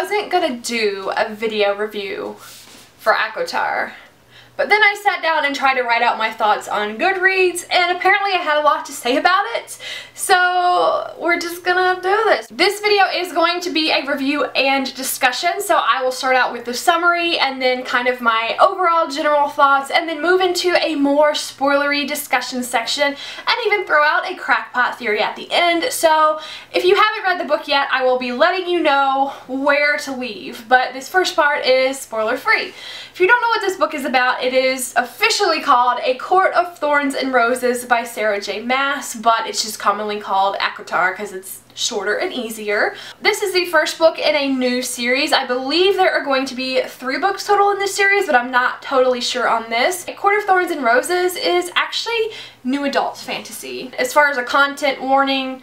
wasn't gonna do a video review for ACOTAR. But then I sat down and tried to write out my thoughts on Goodreads, and apparently I had a lot to say about it, so we're just gonna do this. This video is going to be a review and discussion, so I will start out with the summary and then kind of my overall general thoughts, and then move into a more spoilery discussion section, and even throw out a crackpot theory at the end. So if you haven't read the book yet, I will be letting you know where to leave, but this first part is spoiler free. If you don't know what this book is about, it is officially called A Court of Thorns and Roses by Sarah J. Maas, but it's just commonly called ACOTAR because it's shorter and easier. This is the first book in a new series. I believe there are going to be 3 books total in this series, but I'm not totally sure on this. A Court of Thorns and Roses is actually new adult fantasy. As far as a content warning,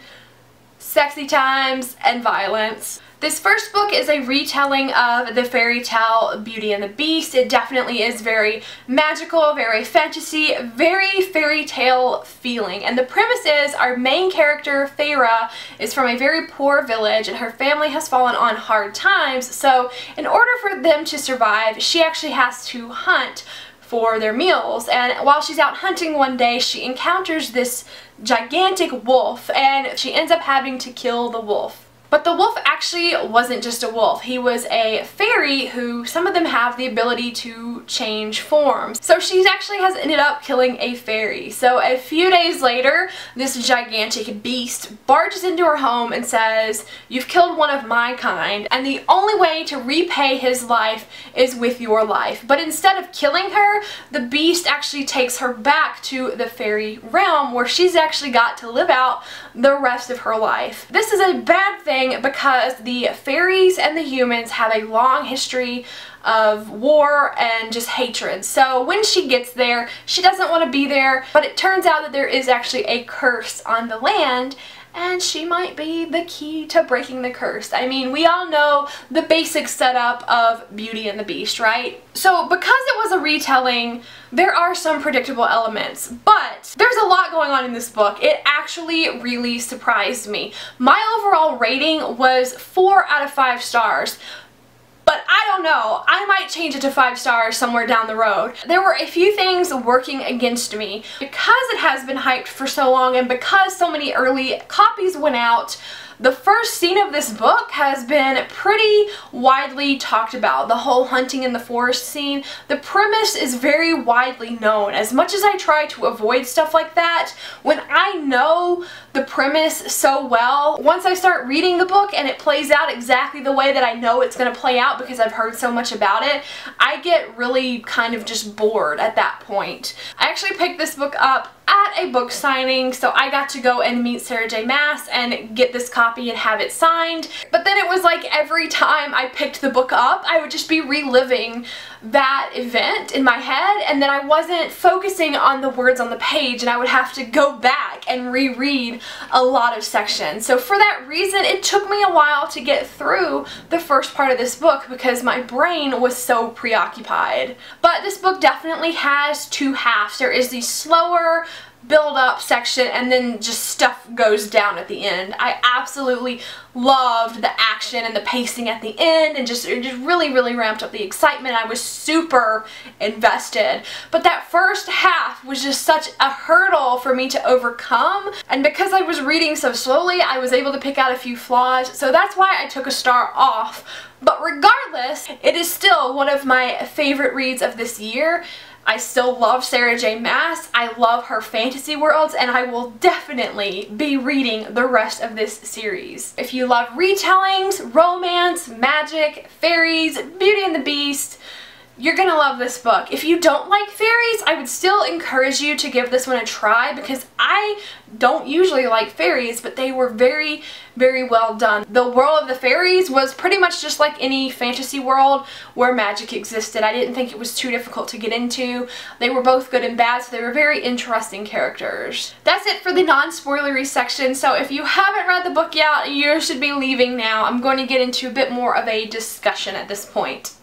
sexy times, and violence. This first book is a retelling of the fairy tale Beauty and the Beast. It definitely is very magical, very fantasy, very fairy tale feeling. And the premise is our main character, Feyre, is from a very poor village and her family has fallen on hard times. So in order for them to survive, she actually has to hunt for their meals. And while she's out hunting one day, she encounters this gigantic wolf and she ends up having to kill the wolf. But the wolf actually wasn't just a wolf. He was a fairy who some of them have the ability to change forms. So she actually has ended up killing a fairy. So a few days later, this gigantic beast barges into her home and says, "You've killed one of my kind, and the only way to repay his life is with your life." But instead of killing her, the beast actually takes her back to the fairy realm where she's actually got to live out the rest of her life. This is a bad thing because the fairies and the humans have a long history of war and just hatred. So when she gets there, she doesn't want to be there, but it turns out that there is actually a curse on the land, and she might be the key to breaking the curse. I mean, we all know the basic setup of Beauty and the Beast, right? So because it was a retelling, there are some predictable elements, but there's a lot going on in this book. It actually really surprised me. My overall rating was 4 out of 5 stars. But I don't know, I might change it to 5 stars somewhere down the road. There were a few things working against me. Because it has been hyped for so long and because so many early copies went out, the first scene of this book has been pretty widely talked about. The whole hunting in the forest scene. The premise is very widely known. As much as I try to avoid stuff like that, when I know the premise so well, once I start reading the book and it plays out exactly the way that I know it's going to play out because I've heard so much about it, I get really kind of just bored at that point. I actually picked this book up at a book signing, so I got to go and meet Sarah J. Maas and get this copy and have it signed. But then it was like every time I picked the book up, I would just be reliving that event in my head, and then I wasn't focusing on the words on the page, and I would have to go back and reread a lot of sections. So for that reason, it took me a while to get through the first part of this book because my brain was so preoccupied. But this book definitely has 2 halves. There is the slower build up section and then just stuff goes down at the end. I absolutely loved the action and the pacing at the end, and it just really ramped up the excitement. I was super invested. But that first half was just such a hurdle for me to overcome, and because I was reading so slowly, I was able to pick out a few flaws, so that's why I took a star off. But regardless, it is still one of my favorite reads of this year. I still love Sarah J. Maas, I love her fantasy worlds, and I will definitely be reading the rest of this series. If you love retellings, romance, magic, fairies, Beauty and the Beast, you're gonna love this book. If you don't like fairies, I would still encourage you to give this one a try because I don't usually like fairies, but they were very well done. The world of the fairies was pretty much just like any fantasy world where magic existed. I didn't think it was too difficult to get into. They were both good and bad, so they were very interesting characters. That's it for the non-spoilery section, so if you haven't read the book yet, you should be leaving now. I'm going to get into a bit more of a discussion at this point.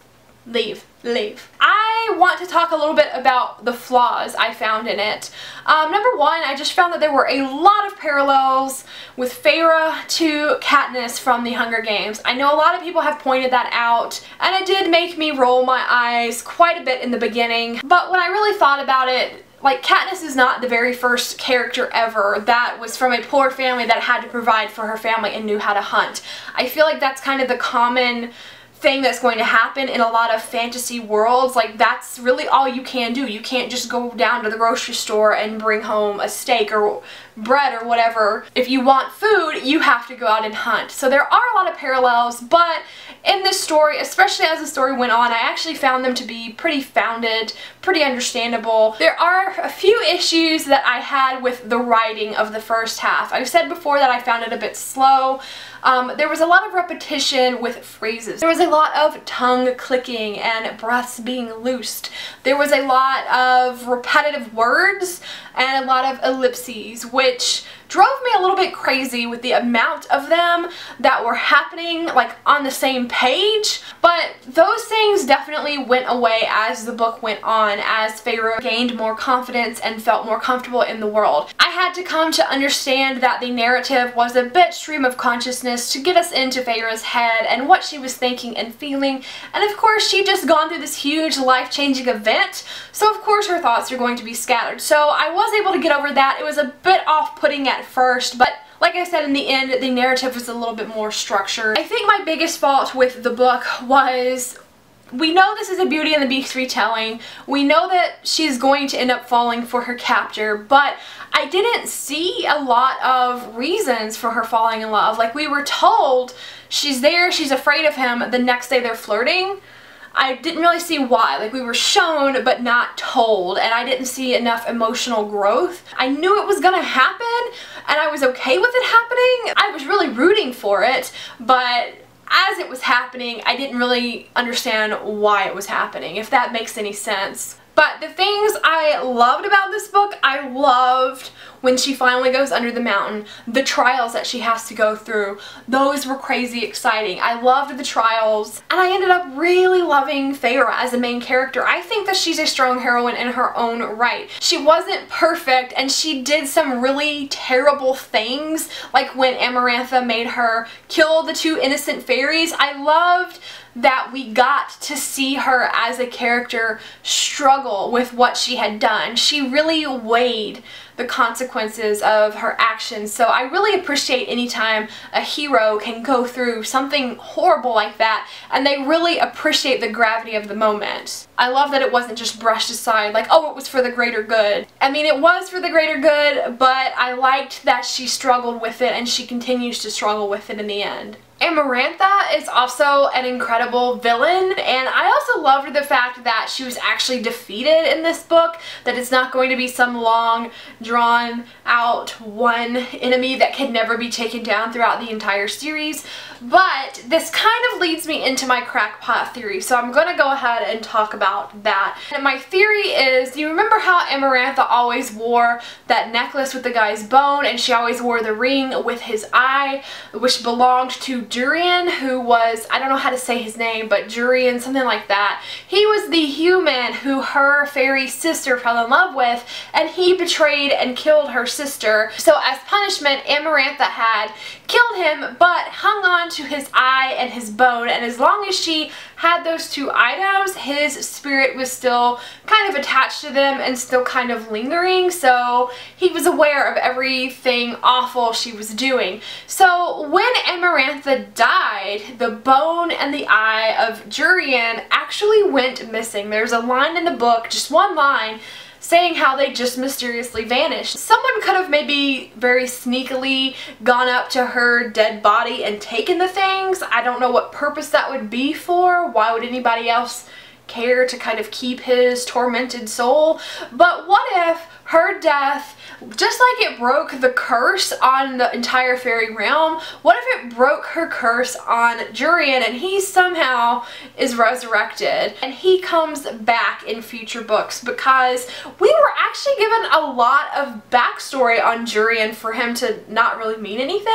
Leave. leave. I want to talk a little bit about the flaws I found in it. Number one, I just found that there were a lot of parallels with Feyre to Katniss from the Hunger Games. I know a lot of people have pointed that out, and it did make me roll my eyes quite a bit in the beginning, but when I really thought about it, like, Katniss is not the very first character ever that was from a poor family that had to provide for her family and knew how to hunt. I feel like that's kind of the common thing that's going to happen in a lot of fantasy worlds. Like, that's really all you can do. You can't just go down to the grocery store and bring home a steak or bread or whatever. If you want food, you have to go out and hunt. So there are a lot of parallels, but in this story, especially as the story went on, I actually found them to be pretty founded, pretty understandable. There are a few issues that I had with the writing of the first half. I've said before that I found it a bit slow. There was a lot of repetition with phrases. There was a lot of tongue clicking and breaths being loosed. There was a lot of repetitive words and a lot of ellipses, which drove me a little bit crazy with the amount of them that were happening, like, on the same page. But those things definitely went away as the book went on, as Feyre gained more confidence and felt more comfortable in the world. I had to come to understand that the narrative was a bit stream of consciousness to get us into Feyre's head and what she was thinking and feeling. And of course, she'd just gone through this huge life-changing event, so of course her thoughts are going to be scattered. So I was able to get over that. It was a bit off-putting at first, but like I said, in the end, the narrative was a little bit more structured. I think my biggest fault with the book was, we know this is a Beauty and the Beast retelling. We know that she's going to end up falling for her captor, but I didn't see a lot of reasons for her falling in love. Like, we were told she's there, she's afraid of him, the next day they're flirting. I didn't really see why. Like, we were shown but not told, and I didn't see enough emotional growth. I knew it was gonna happen, and I was okay with it happening. I was really rooting for it, but as it was happening, I didn't really understand why it was happening, if that makes any sense. But the things I loved about this book, I loved when she finally goes under the mountain, the trials that she has to go through. Those were crazy exciting. I loved the trials, and I ended up really loving Feyre as a main character. I think that she's a strong heroine in her own right. She wasn't perfect, and she did some really terrible things, like when Amarantha made her kill the two innocent fairies. I loved that we got to see her as a character struggle with what she had done. She really weighed the consequences of her actions, so I really appreciate any time a hero can go through something horrible like that and they really appreciate the gravity of the moment. I love that it wasn't just brushed aside like, oh, it was for the greater good. I mean, it was for the greater good, but I liked that she struggled with it and she continues to struggle with it in the end. Amarantha is also an incredible villain, and I also loved the fact that she was actually defeated in this book, that it's not going to be some long, drawn out one enemy that can never be taken down throughout the entire series. But this kind of leads me into my crackpot theory, so I'm going to go ahead and talk about that. And my theory is, you remember how Amarantha always wore that necklace with the guy's bone, and she always wore the ring with his eye, which belonged to Durian, who was, I don't know how to say his name, but Durian, something like that. He was the human who her fairy sister fell in love with, and he betrayed and killed her sister. So as punishment, Amarantha had killed him, but hung on to his eye and his bone, and as long as she had those two items, his spirit was still kind of attached to them and still kind of lingering, so he was aware of everything awful she was doing. So when Amarantha died, the bone and the eye of Durian actually went missing. There's a line in the book, just one line, saying how they just mysteriously vanished. Someone could have maybe very sneakily gone up to her dead body and taken the things. I don't know what purpose that would be for. Why would anybody else care to kind of keep his tormented soul? But what if her death just like it broke the curse on the entire fairy realm, what if it broke her curse on Jurian and he somehow is resurrected and he comes back in future books? Because we were actually given a lot of backstory on Jurian for him to not really mean anything.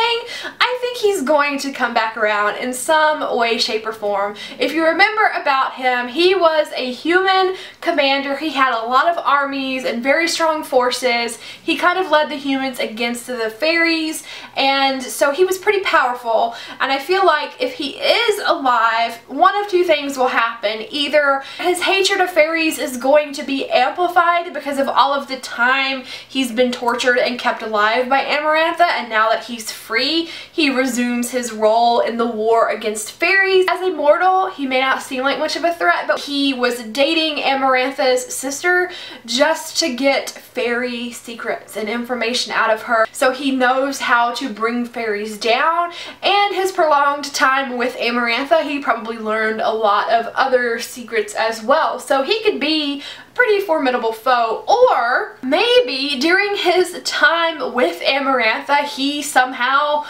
I think he's going to come back around in some way, shape, or form. If you remember about him, he was a human commander. He had a lot of armies and very strong forces. He kind of led the humans against the fairies, and so he was pretty powerful. And I feel like if he is alive, one of two things will happen. Either his hatred of fairies is going to be amplified because of all of the time he's been tortured and kept alive by Amarantha, and now that he's free, he resumes his role in the war against fairies. As a mortal, he may not seem like much of a threat, but he was dating Amarantha's sister just to get fairy secrets and information out of her. So he knows how to bring fairies down, and his prolonged time with Amarantha, he probably learned a lot of other secrets as well. So he could be a pretty formidable foe. Or maybe during his time with Amarantha, he somehow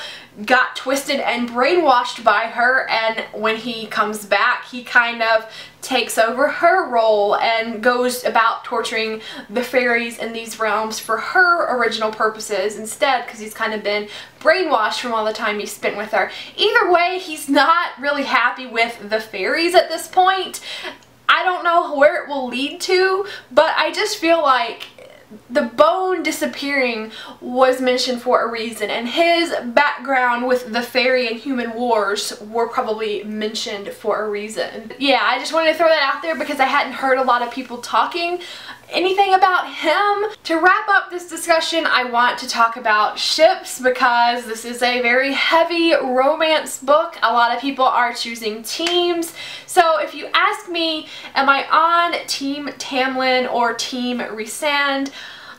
got twisted and brainwashed by her, and when he comes back, he kind of takes over her role and goes about torturing the fairies in these realms for her original purposes instead, because he's kind of been brainwashed from all the time he spent with her. Either way, he's not really happy with the fairies at this point. I don't know where it will lead to, but I just feel like the bone disappearing was mentioned for a reason, and his background with the fairy and human wars were probably mentioned for a reason. Yeah, I just wanted to throw that out there because I hadn't heard a lot of people talking anything about him. To wrap up this discussion, I want to talk about ships because this is a very heavy romance book. A lot of people are choosing teams. So if you ask me, am I on Team Tamlin or Team Rhysand?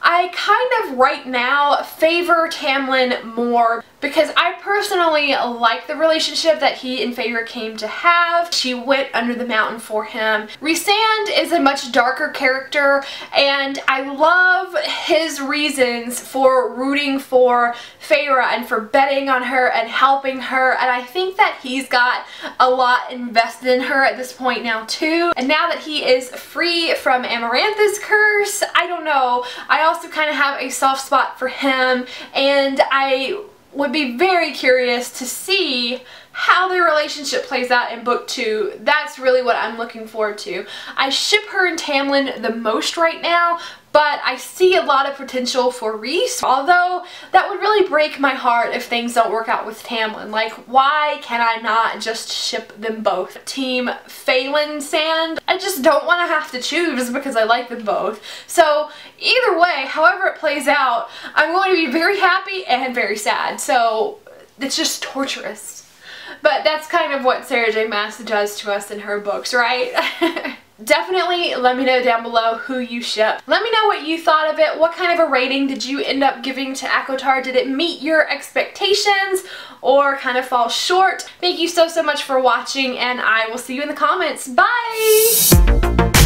I kind of right now favor Tamlin more because I personally like the relationship that he and Feyre came to have. She went under the mountain for him. Rhysand is a much darker character, and I love his reasons for rooting for Feyre and for betting on her and helping her, and I think that he's got a lot invested in her at this point now too. And now that he is free from Amarantha's curse, I don't know, I also kind of have a soft spot for him, and I would be very curious to see how their relationship plays out in book 2. That's really what I'm looking forward to. I ship her and Tamlin the most right now, but I see a lot of potential for Rhys, although that would really break my heart if things don't work out with Tamlin. Like, why can I not just ship them both? Team Feylinsand? I just don't want to have to choose because I like them both. So either way, however it plays out, I'm going to be very happy and very sad. So it's just torturous. But that's kind of what Sarah J. Maas does to us in her books, right? Definitely let me know down below who you ship. Let me know what you thought of it. What kind of a rating did you end up giving to ACOTAR? Did it meet your expectations or kind of fall short? Thank you so much for watching, and I will see you in the comments. Bye!